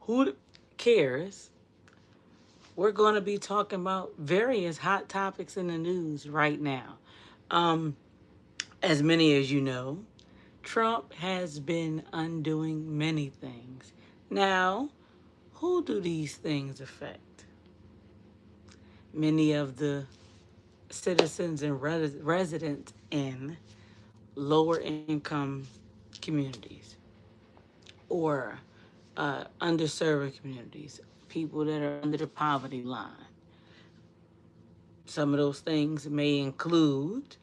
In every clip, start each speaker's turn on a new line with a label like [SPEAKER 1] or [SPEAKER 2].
[SPEAKER 1] Who cares? We're going to be talking about various hot topics in the news right now. Um, as many as you know, Trump has been undoing many things. Now, who do these things affect? Many of the citizens and residents in lower income communities or underserved communities, people that are under the poverty line. Some of those things may include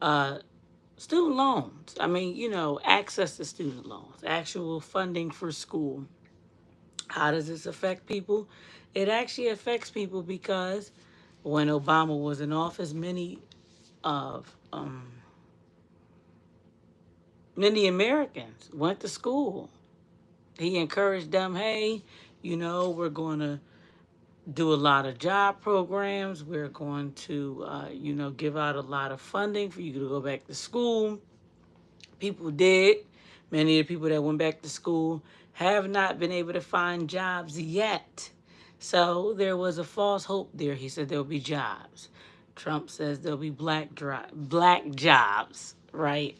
[SPEAKER 1] uh, student loans. I mean, access to student loans, actual funding for school. How does this affect people? It actually affects people because when Obama was in office, of many Americans went to school. He encouraged them, hey, we're going to do a lot of job programs. We're going to, give out a lot of funding for you to go back to school. People did. Many of the people that went back to school have not been able to find jobs yet. So there was a false hope there. He said there'll be jobs. Trump says there'll be black jobs, right?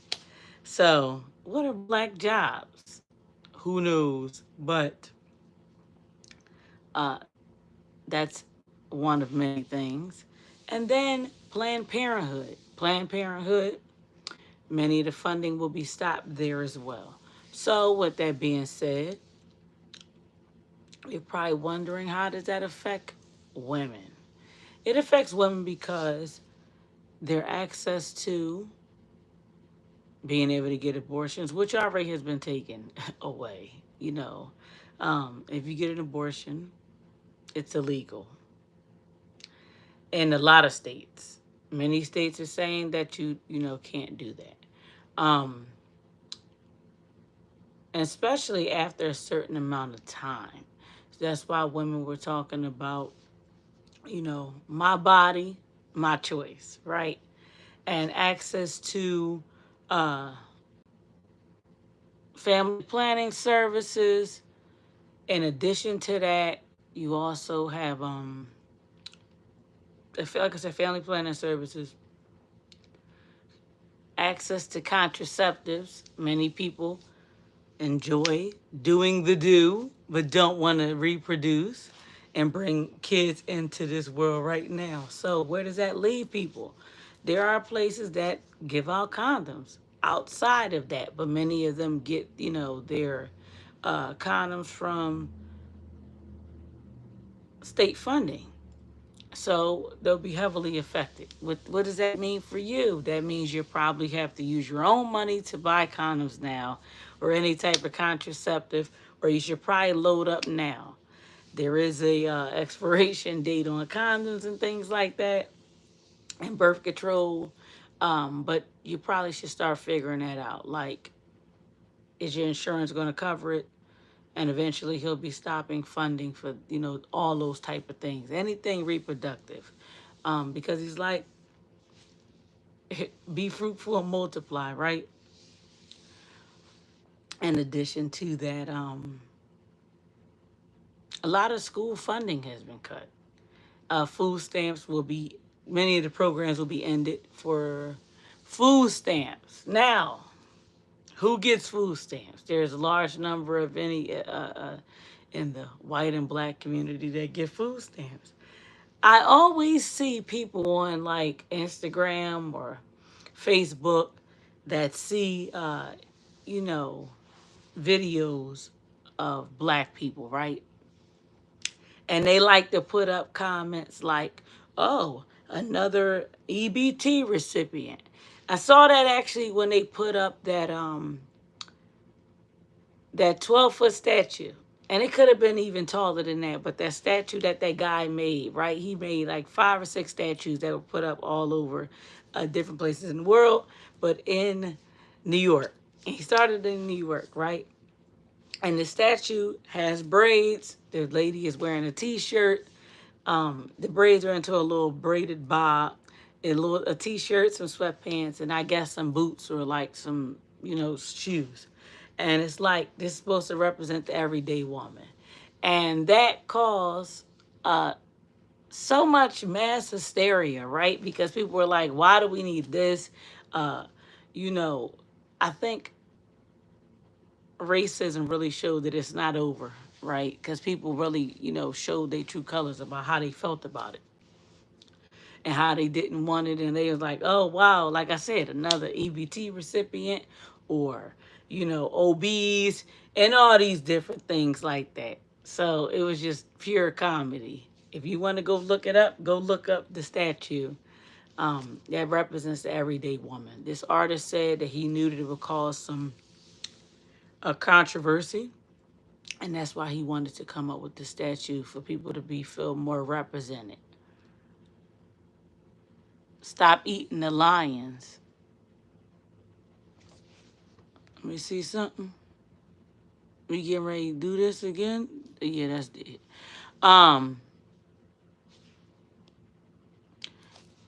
[SPEAKER 1] So what are black jobs? Who knows? But uh, that's one of many things. And then Planned Parenthood. Planned Parenthood, many of the funding will be stopped there as well. So, with that being said, you're probably wondering, how does that affect women? It affects women because their access to being able to get abortions, which already has been taken away. If you get an abortion, it's illegal in a lot of states. Many states are saying that you can't do that. Um, and especially after a certain amount of time. That's why women were talking about, my body, my choice, right? And access to uh, family planning services. In addition to that, you also have, like I said, family planning services, access to contraceptives. Many people enjoy doing the do, but don't want to reproduce and bring kids into this world right now. So, where does that leave people? There are places that give out condoms outside of that, but many of them get, their condoms from state funding. So they'll be heavily affected. What does that mean for you? That means you probably have to use your own money to buy condoms now or any type of contraceptive, or you should probably load up now. There is a expiration date on condoms and things like that and birth control. But you probably should start figuring that out. Like, is your insurance going to cover it? And eventually he'll be stopping funding for all those type of things, anything reproductive, because he's like, be fruitful and multiply, right? In addition to that, a lot of school funding has been cut. Food stamps will be, many of the programs will be ended for food stamps. Now, who gets food stamps? There's a large number of in the white and black community that get food stamps. I always see people on like Instagram or Facebook that see, you know, videos of black people, right? And they like to put up comments like, oh, another EBT recipient. I saw that actually when they put up that 12-foot statue. And it could have been even taller than that, but that statue that guy made, right? He made like 5 or 6 statues that were put up all over different places in the world, but in New York. And he started in New York, right? And the statue has braids. The lady is wearing a t-shirt. The braids are into a little braided bob, a t-shirt, some sweatpants, and I guess some boots or like some, shoes. And it's like, this is supposed to represent the everyday woman. And that caused so much mass hysteria, right? Because people were like, why do we need this? Uh, you know, I think racism really showed that it's not over, right? Because people really, showed their true colors about how they felt about it and how they didn't want it. And they was like, oh, wow, like I said, another EBT recipient or, OBs and all these different things like that. So it was just pure comedy. If you want to go look it up, go look up the statue that represents the everyday woman. This artist said that he knew that it would cause some a controversy, and that's why he wanted to come up with the statue for people to be feel more represented. Stop eating the lions. Let me see something. We getting ready to do this again? Yeah, that's it. Um,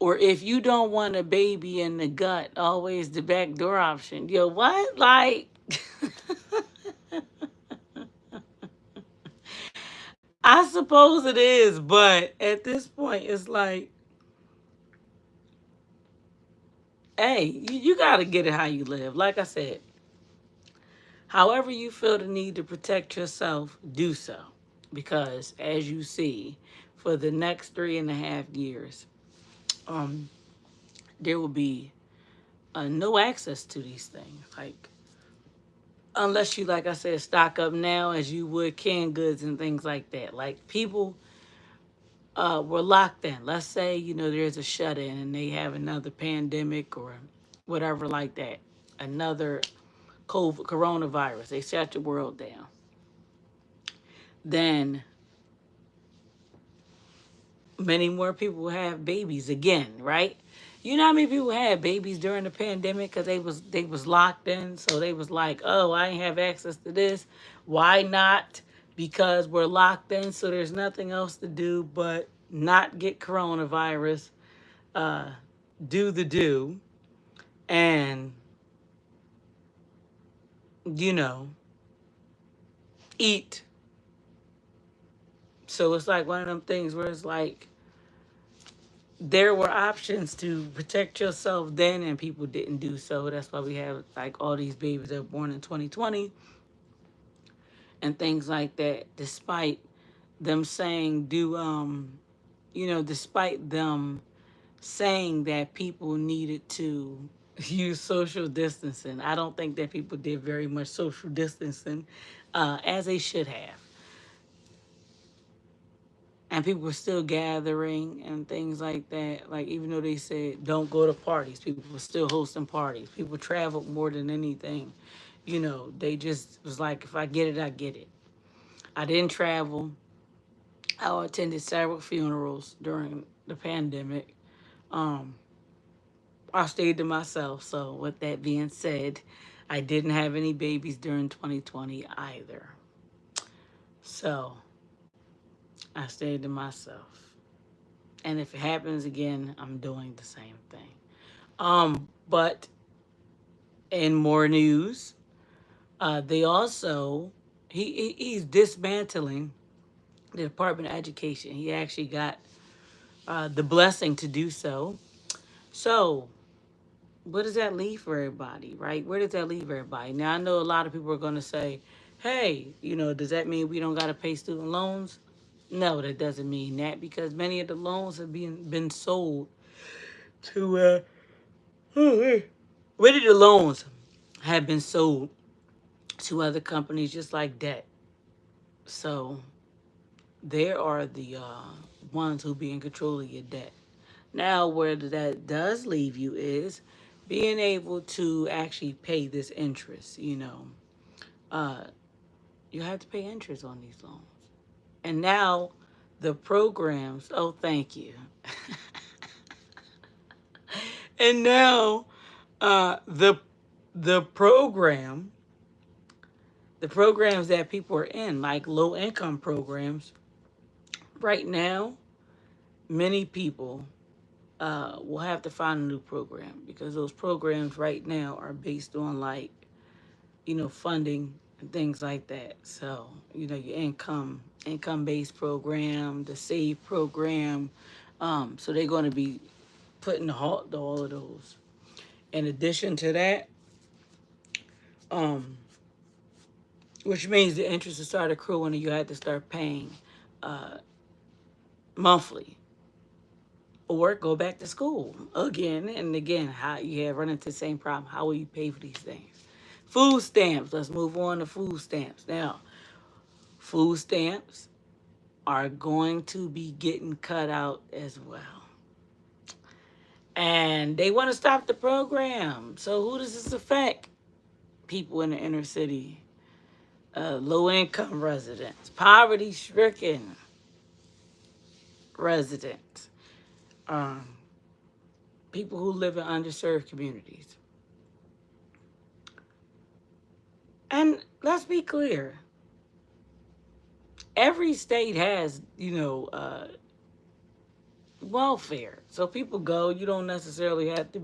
[SPEAKER 1] or if you don't want a baby in the gut, always the back door option. Yo, what? Like, I suppose it is, but at this point, it's like, hey, you got to get it how you live. Like I said, however you feel the need to protect yourself, do so. Because as you see, for the next 3.5 years, um, there will be no access to these things. Like, unless you, like I said, stock up now as you would canned goods and things like that. Like, people were locked in. Let's say, there's a shut in and they have another pandemic or whatever like that. Another COVID, coronavirus. They shut the world down. Then many more people have babies again, right? You know how many people had babies during the pandemic because they was locked in, so they was like, oh, I ain't have access to this. Why not? Because we're locked in, so there's nothing else to do but not get coronavirus, uh, do the do, and you know, eat. So it's like one of them things where it's like there were options to protect yourself then and people didn't do so. That's why we have like all these babies that were born in 2020 and things like that, despite them saying despite them saying that people needed to use social distancing. I don't think that people did very much social distancing as they should have. And people were still gathering and things like that. Like, even though they said don't go to parties, people were still hosting parties. People traveled more than anything. They just was like, if I get it, I get it. I didn't travel. I attended several funerals during the pandemic. Um, I stayed to myself. So, with that being said, I didn't have any babies during 2020 either. So, I stayed to myself. And if it happens again, I'm doing the same thing. But in more news, they also he's dismantling the Department of Education. He actually got the blessing to do so. So, what does that leave for everybody, right? Where does that leave everybody? Now, I know a lot of people are going to say, hey, does that mean we don't got to pay student loans? No, that doesn't mean that because many of the loans have been sold to, many of the loans have been sold to other companies just like debt. So, they are the ones who be in control of your debt. Now, where that does leave you is being able to actually pay this interest. Uh, you have to pay interest on these loans. And now the programs, oh, thank you. And now the program, the programs that people are in, like low income programs, right now, many people will have to find a new program because those programs right now are based on funding and things like that. So, your income income-based program, the SAVE program. So they're going to be putting a halt to all of those. In addition to that, um, which means the interest will start accruing and you had to start paying uh, monthly or go back to school again and again. How you have run into the same problem. How will you pay for these things? Food stamps. Let's move on to food stamps. Now, food stamps are going to be getting cut out as well. And they want to stop the program. So who does this affect? People in the inner city, low income residents, poverty stricken residents, um, people who live in underserved communities. And let's be clear, every state has, welfare. So people go, you don't necessarily have to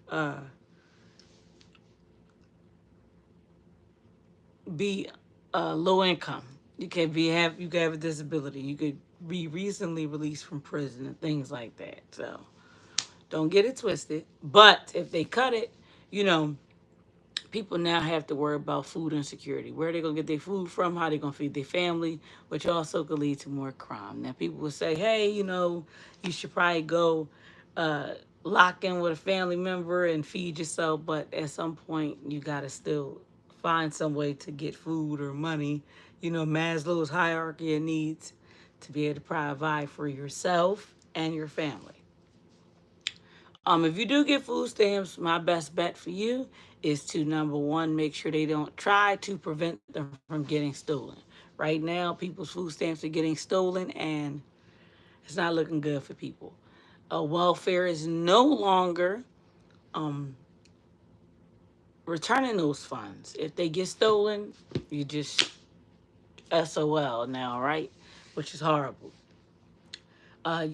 [SPEAKER 1] uh, be low income. You can have a disability. You could be recently released from prison and things like that. So don't get it twisted. But if they cut it, you know, people now have to worry about food insecurity. Where are they gonna get their food from? How they gonna feed their family? Which also could lead to more crime. Now people will say, hey, you should probably go uh, lock in with a family member and feed yourself. But at some point, you gotta still find some way to get food or money. Maslow's hierarchy of needs to be able to provide for yourself and your family. If you do get food stamps, my best bet for you is to number one, make sure they don't try to prevent them from getting stolen. Right now, people's food stamps are getting stolen, and it's not looking good for people. Welfare is no longer um, returning those funds. If they get stolen, you just SOL now, right? Which is horrible. Uh,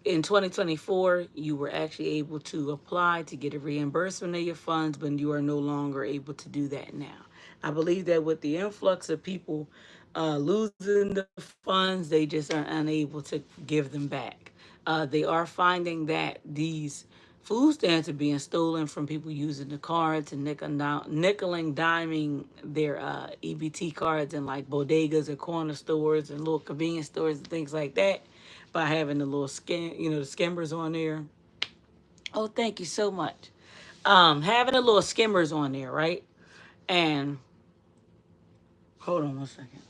[SPEAKER 1] in 2024, you were actually able to apply to get a reimbursement of your funds, but you are no longer able to do that now. I believe that with the influx of people losing the funds, they just are unable to give them back. They are finding that these food stamps are being stolen from people using the cards and nickel and diming their EBT cards in like bodegas or corner stores and little convenience stores and things like that by having the little the skimmers on there. Oh, thank you so much. Having the little skimmers on there, right? And hold on one second.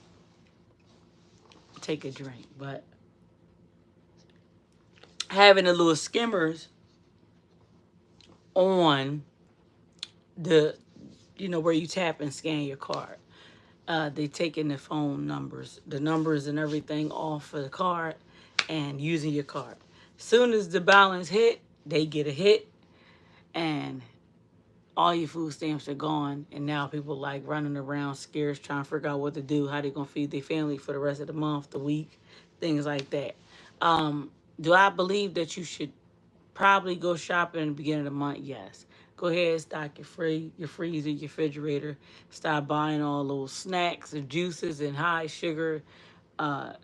[SPEAKER 1] Take a drink, but having the little skimmers on the, where you tap and scan your card. They taking the phone numbers, the numbers and everything off of the card and using your card. Soon as the balance hit, they get a hit and all your food stamps are gone. And now people like running around scared, trying to figure out what to do, how they gonna feed their family for the rest of the month, the week, things like that. Do I believe that you should probably go shopping in the beginning of the month? Yes. Go ahead, stock your freezer, your refrigerator. Start buying all those snacks and juices and uh,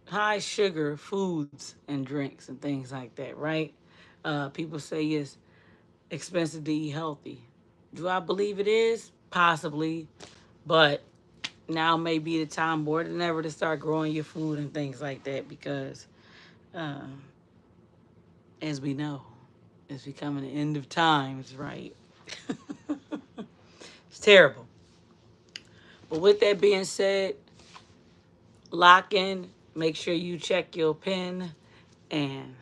[SPEAKER 1] high sugar foods and drinks and things like that. Right? People say it's expensive to eat healthy. Do I believe it is? Possibly, but now may be the time more than ever to start growing your food and things like that because, uh, as we know, it's becoming the end of times, right? It's terrible. But with that being said, lock in, make sure you check your PIN, and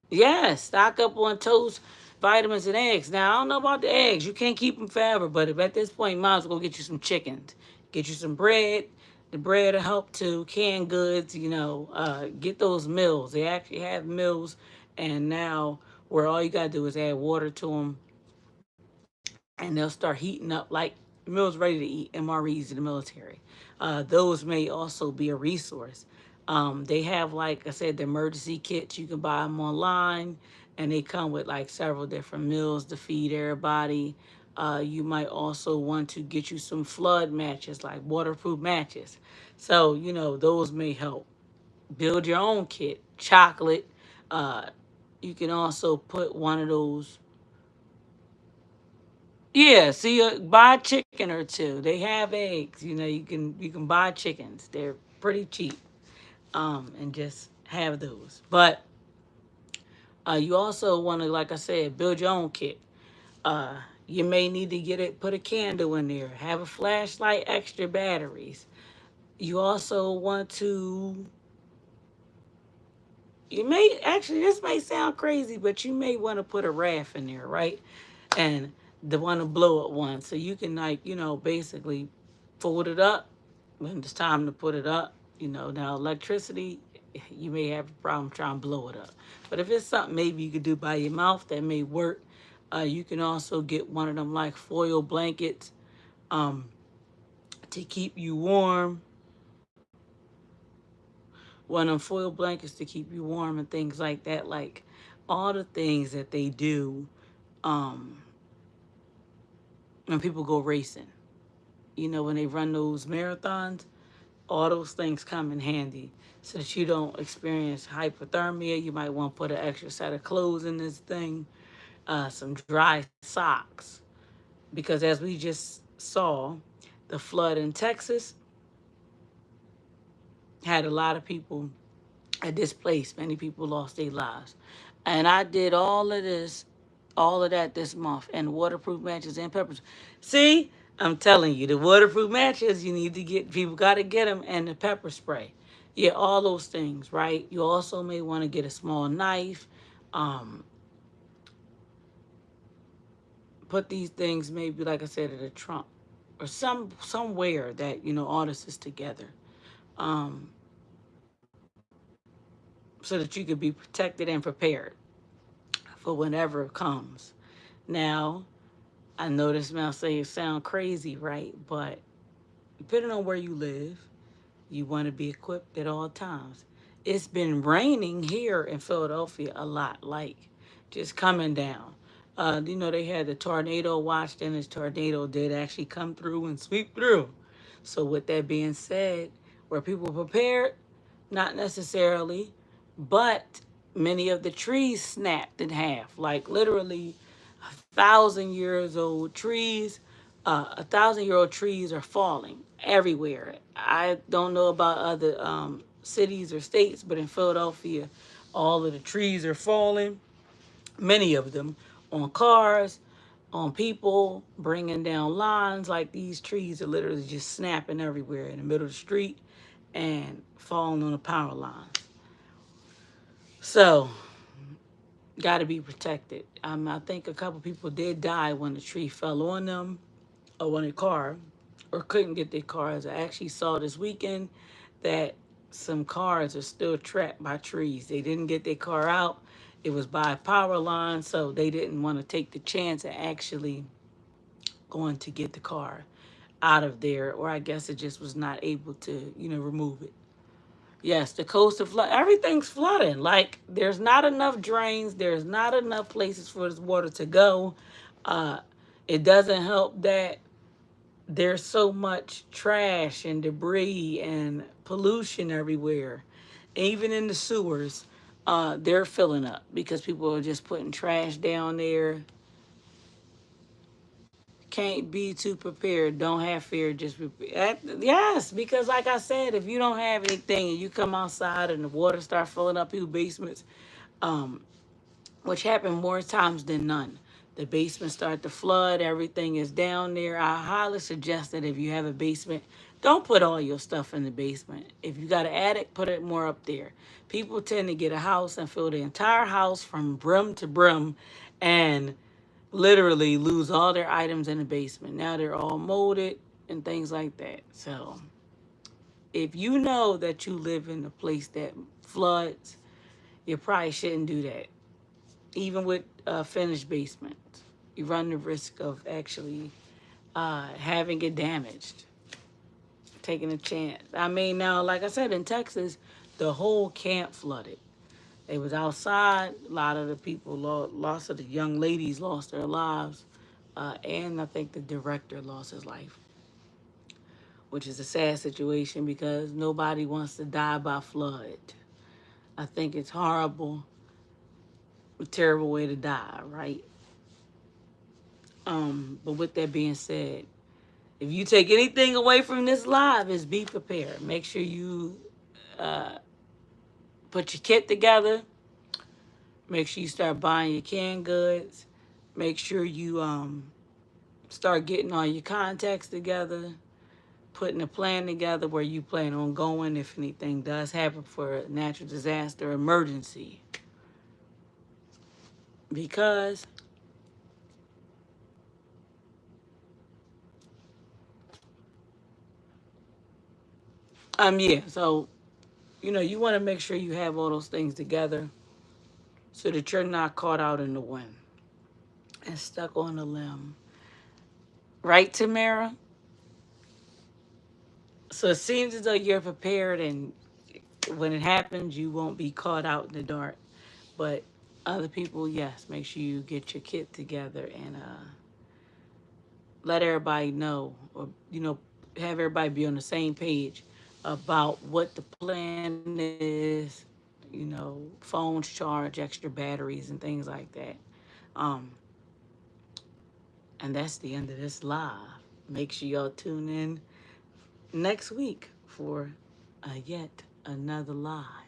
[SPEAKER 1] yeah, stock up on toast, vitamins, and eggs. Now, I don't know about the eggs. You can't keep them forever, but if at this point, you might as well go get you some chickens. Get you some bread. The bread will help too. Canned goods, get those meals. They actually have meals, and now where all you got to do is add water to them, and they'll start heating up like meals ready to eat, MREs in the military. Those may also be a resource. They have, like I said, the emergency kits. You can buy them online, and they come with like several different meals to feed everybody. You might also want to get you some flood matches, like waterproof matches. So, those may help. Build your own kit. Chocolate. Uh, you can also put one of those. Yeah, see, buy a chicken or two. They have eggs. You can buy chickens. They're pretty cheap. And just have those. But you also want to, like I said, build your own kit. You may need to put a candle in there, have a flashlight, extra batteries. You also want to, this may sound crazy, but you may want to put a raft in there, right? And the one to blow up one. So you can, like, basically fold it up when it's time to put it up. Now electricity, you may have a problem trying to blow it up. But if it's something maybe you could do by your mouth, that may work. You can also get one of them like foil blankets um, to keep you warm. One of them foil blankets to keep you warm and things like that. Like all the things that they do um, when people go racing. When they run those marathons, all those things come in handy so that you don't experience hypothermia. You might want to put an extra set of clothes in this thing, some dry socks. Because as we just saw, the flood in Texas had a lot of people displaced. Many people lost their lives. And I did all of that this month, and waterproof matches and peppers. See, I'm telling you, the waterproof matches, you need to get, people got to get them, and the pepper spray. Yeah, all those things, right? You also may want to get a small knife. Um, put these things maybe, like I said, in a trunk or somewhere that, all this is together. Um, so that you could be protected and prepared for whenever it comes. Now, I know this may sound crazy, right? But depending on where you live, you want to be equipped at all times. It's been raining here in Philadelphia a lot, like just coming down. They had the tornado watch, and this tornado did actually come through and sweep through. So, with that being said, were people prepared? Not necessarily, but many of the trees snapped in half, like literally 1,000 years old trees. 1,000-year-old trees are falling everywhere. I don't know about other cities or states, but in Philadelphia, all of the trees are falling. Many of them on cars, on people, bringing down lines. Like these trees are literally just snapping everywhere in the middle of the street and falling on the power lines. So, got to be protected. I think a couple people did die when the tree fell on them or on a car or couldn't get their cars. I actually saw this weekend that some cars are still trapped by trees. They didn't get their car out. It was by a power line, so they didn't want to take the chance of actually going to get the car out of there, or I guess it just was not able to, remove it. Yes, the coast of flood. Everything's flooding. Like there's not enough drains. There's not enough places for this water to go. Uh, it doesn't help that there's so much trash and debris and pollution everywhere. Even in the sewers, they're filling up because people are just putting trash down there. Can't be too prepared. Don't have fear. Just prepare. Yes, because like I said, if you don't have anything and you come outside and the water start filling up your basements, um, which happen more times than none. The basement start to flood. Everything is down there. I highly suggest that if you have a basement, don't put all your stuff in the basement. If you got an attic, put it more up there. People tend to get a house and fill the entire house from brim to brim and literally lose all their items in the basement. Now they're all molded and things like that. So if you know that you live in a place that floods, you probably shouldn't do that. Even with finished basements, you run the risk of actually having it damaged, taking a chance. I mean, now, like I said, in Texas, the whole camp flooded. They was outside. A lot of the people lost, of the young ladies lost their lives. And I think the director lost his life, which is a sad situation because nobody wants to die by flood. I think it's horrible, a terrible way to die, right? But with that being said, if you take anything away from this live, is be prepared. Make sure you put your kit together. Make sure you start buying your canned goods. Make sure you start getting all your contacts together, putting a plan together where you plan on going if anything does happen for a natural disaster emergency. Because yeah, so you want to make sure you have all those things together so that you're not caught out in the wind and stuck on a limb. Right, Tamara? So it seems as though you're prepared, and when it happens, you won't be caught out in the dark. But other people, yes, make sure you get your kit together and let everybody know, or have everybody be on the same page about what the plan is. Phones charge, extra batteries, and things like that. Um, and that's the end of this live. Make sure y'all tune in next week for yet another live.